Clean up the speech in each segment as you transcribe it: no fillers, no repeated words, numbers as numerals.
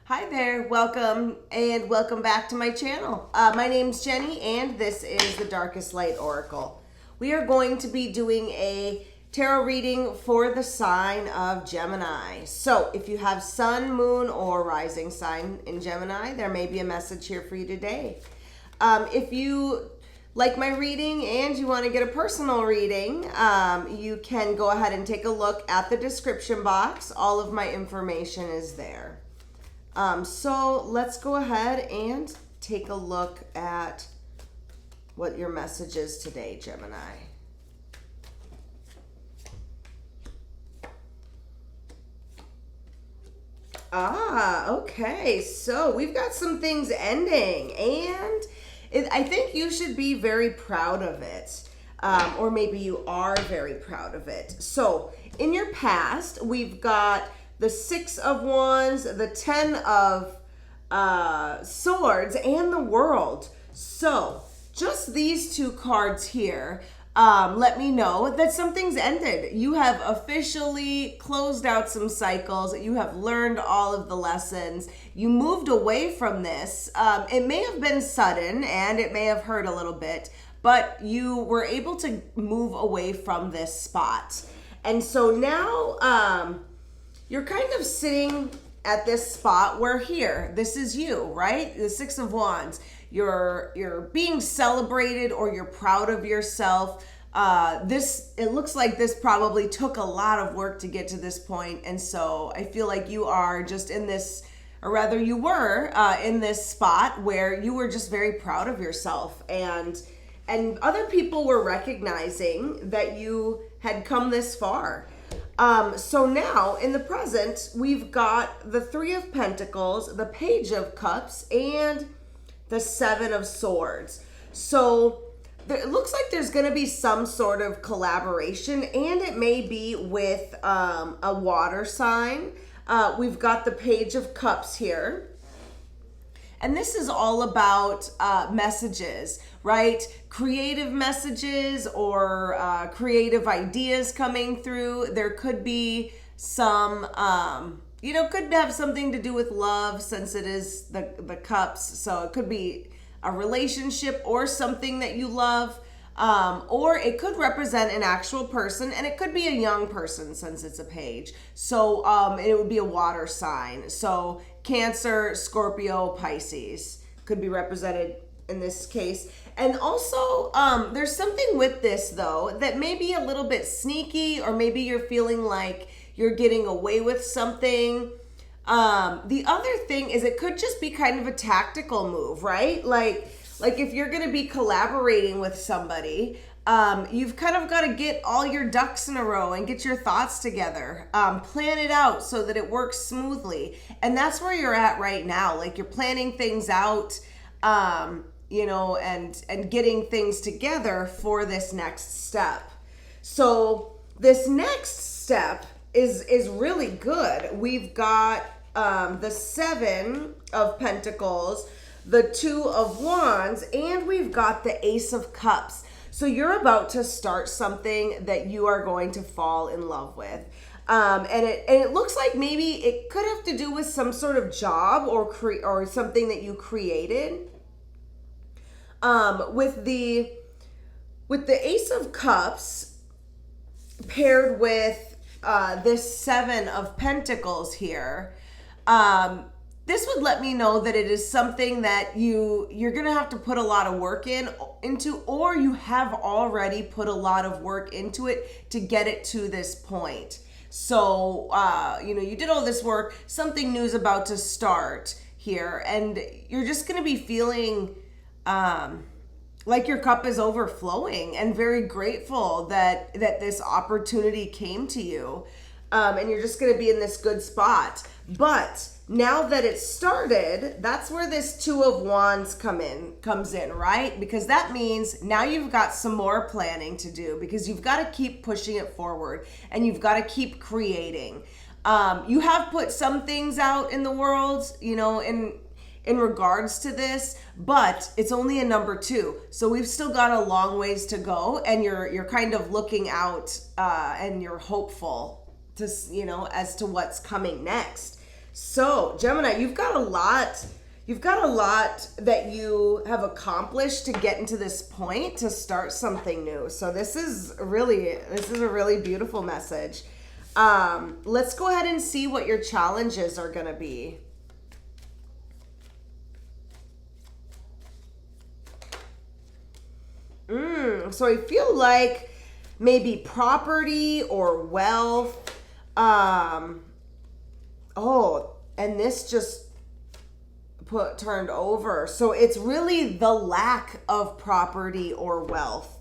Hi there, welcome back to my channel. My name's Jenny and this is the Darkest Light Oracle. We are going to be doing a tarot reading for the sign of Gemini. So if you have sun, moon, or rising sign in Gemini, there may be a message here for you today. If you like my reading and you want to get a personal reading, you can go ahead and take a look at the description box. All of my information is there. So let's go ahead and take a look at what your message is today, Gemini. Okay. So we've got some things ending, and I think you should be very proud of it. Or maybe you are very proud of it. So in your past, we've got the 6 of Wands, the 10 of Swords, and the World. So just these two cards here let me know that something's ended. You have officially closed out some cycles. You have learned all of the lessons. You moved away from this. It may have been sudden and it may have hurt a little bit, but you were able to move away from this spot. And so now you're kind of sitting at this spot where this is you, right? The 6 of Wands. You're being celebrated, or you're proud of yourself. It looks like this probably took a lot of work to get to this point, and so I feel like you are just in this, or rather you were in this spot where you were just very proud of yourself, and other people were recognizing that you had come this far. So now in the present, we've got the 3 of Pentacles, the Page of Cups, and the 7 of Swords. So it looks like there's going to be some sort of collaboration, and it may be with a water sign. We've got the Page of Cups here. And this is all about messages, right? Creative messages or creative ideas coming through. There could be some, could have something to do with love, since it is the cups. So it could be a relationship or something that you love. Or it could represent an actual person, and it could be a young person since it's a page. So it would be a water sign. So Cancer, Scorpio, Pisces could be represented in this case. And also there's something with this though that may be a little bit sneaky, or maybe you're feeling like you're getting away with something. The other thing is it could just be kind of a tactical move, right? Like if you're going to be collaborating with somebody, you've kind of got to get all your ducks in a row and get your thoughts together. Plan it out so that it works smoothly. And that's where you're at right now. Like you're planning things out, and getting things together for this next step. So this next step is really good. We've got the 7 of Pentacles, the 2 of Wands, and we've got the Ace of Cups. So you're about to start something that you are going to fall in love with. And it looks like maybe it could have to do with some sort of job or something that you created. With the Ace of Cups paired with this 7 of Pentacles here, this would let me know that it is something that you're going to have to put a lot of work into, or you have already put a lot of work into it to get it to this point. So, you did all this work, something new is about to start here, and you're just going to be feeling like your cup is overflowing and very grateful that this opportunity came to you. And you're just going to be in this good spot. But now that it started, that's where this 2 of Wands comes in, right? Because that means now you've got some more planning to do, because you've got to keep pushing it forward and you've got to keep creating. You have put some things out in the world, in regards to this, but it's only a number 2. So we've still got a long ways to go, and you're kind of looking out and you're hopeful to, as to what's coming next. So, Gemini, you've got a lot. You've got a lot that you have accomplished to get into this point to start something new. So this is a really beautiful message. Let's go ahead and see what your challenges are going to be. So I feel like maybe property or wealth. And this just turned over. So it's really the lack of property or wealth.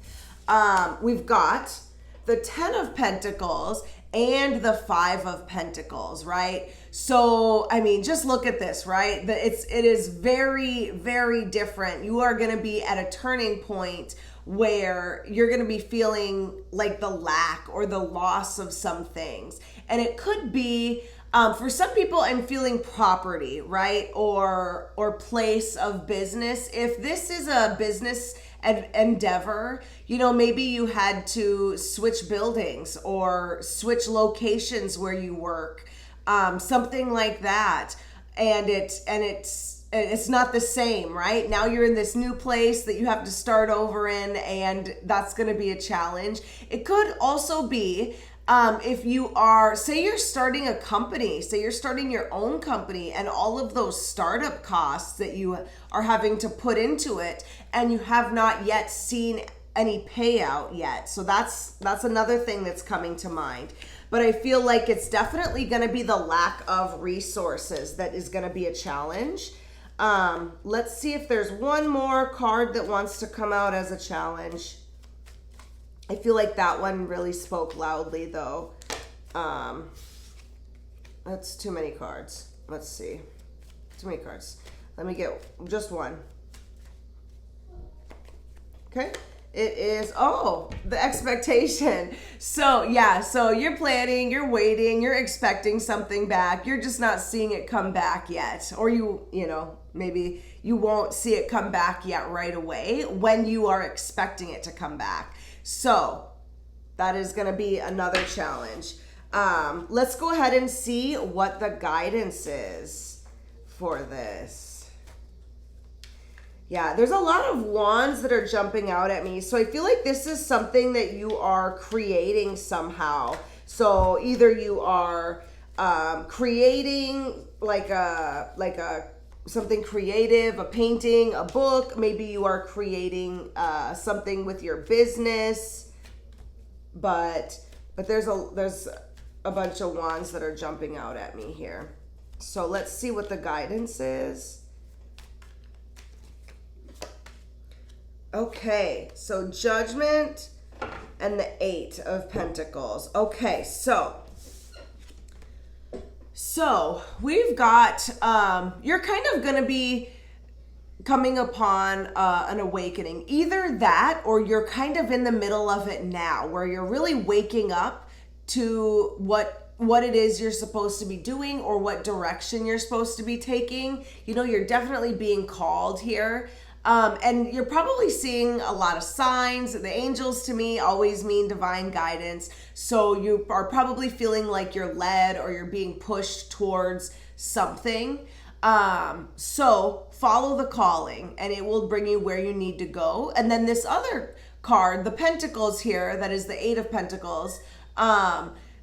We've got the 10 of Pentacles and the 5 of Pentacles, right? So, I mean, just look at this, right? It is very, very different. You are going to be at a turning point where you're going to be feeling like the lack or the loss of some things. And it could be, for some people, I'm feeling property, right? Or place of business. If this is a business endeavor, maybe you had to switch buildings or switch locations where you work, something like that. And it's not the same, right? Now you're in this new place that you have to start over in, and that's going to be a challenge. It could also be if you are, say you're starting a company, say you're starting your own company, and all of those startup costs that you are having to put into it, and you have not yet seen any payout yet. So that's another thing that's coming to mind. But I feel like it's definitely going to be the lack of resources that is going to be a challenge. Let's see if there's one more card that wants to come out as a challenge. I feel like that one really spoke loudly, though. That's too many cards. Let's see. Too many cards. Let me get just one. Okay. It is, the expectation. So, yeah, so you're planning, you're waiting, you're expecting something back. You're just not seeing it come back yet. Or maybe you won't see it come back yet right away when you are expecting it to come back. So that is going to be another challenge. Let's go ahead and see what the guidance is for this. Yeah, there's a lot of wands that are jumping out at me. So I feel like this is something that you are creating somehow. So either you are creating like a something creative, a painting, a book. Maybe you are creating something with your business. But there's a bunch of wands that are jumping out at me here. So let's see what the guidance is. Okay, so Judgment and the 8 of Pentacles. Okay, so we've got, you're kind of going to be coming upon an awakening. Either that, or you're kind of in the middle of it now, where you're really waking up to what it is you're supposed to be doing or what direction you're supposed to be taking. You're definitely being called here. And you're probably seeing a lot of signs. The angels to me always mean divine guidance. So you are probably feeling like you're led or you're being pushed towards something. So follow the calling and it will bring you where you need to go. And then this other card, the Pentacles here, that is the 8 of Pentacles.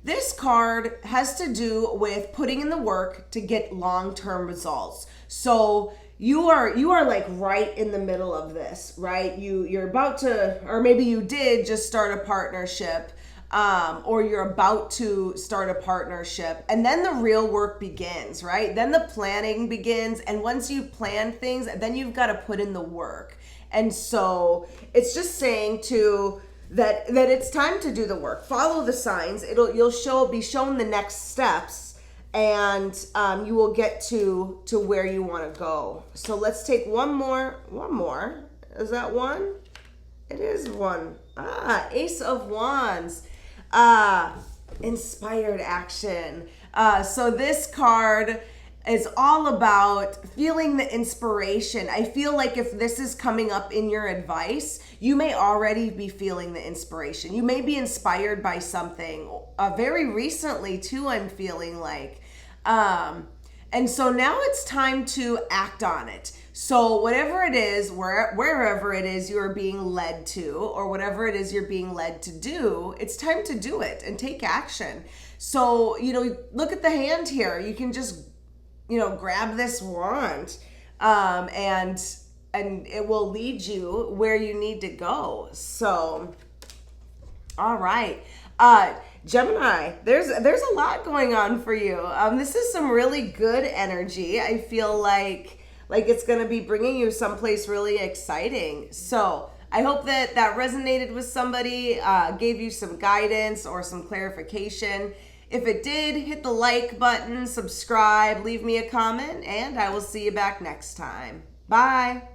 This card has to do with putting in the work to get long-term results. So you are like right in the middle of this, right? You're about to, or maybe you did just start a partnership, or you're about to start a partnership, and then the real work begins, right? Then the planning begins, and once you plan things, then you've got to put in the work. And so it's just saying that it's time to do the work. Follow the signs. You'll be shown the next steps. And you will get to where you want to go. So let's take one more. Is that one? It is one. Ace of Wands. Inspired action. So this card is all about feeling the inspiration. I feel like if this is coming up in your advice, you may already be feeling the inspiration. You may be inspired by something. Very recently too, I'm feeling like. And so now it's time to act on it. So whatever it is, wherever it is you're being led to, or whatever it is you're being led to do, it's time to do it and take action. So, look at the hand here. You can just, grab this wand, and it will lead you where you need to go. So, all right. Gemini, there's a lot going on for you. This is some really good energy. I feel like it's going to be bringing you someplace really exciting. So I hope that resonated with somebody, gave you some guidance or some clarification. If it did, hit the like button, subscribe, leave me a comment, and I will see you back next time. Bye.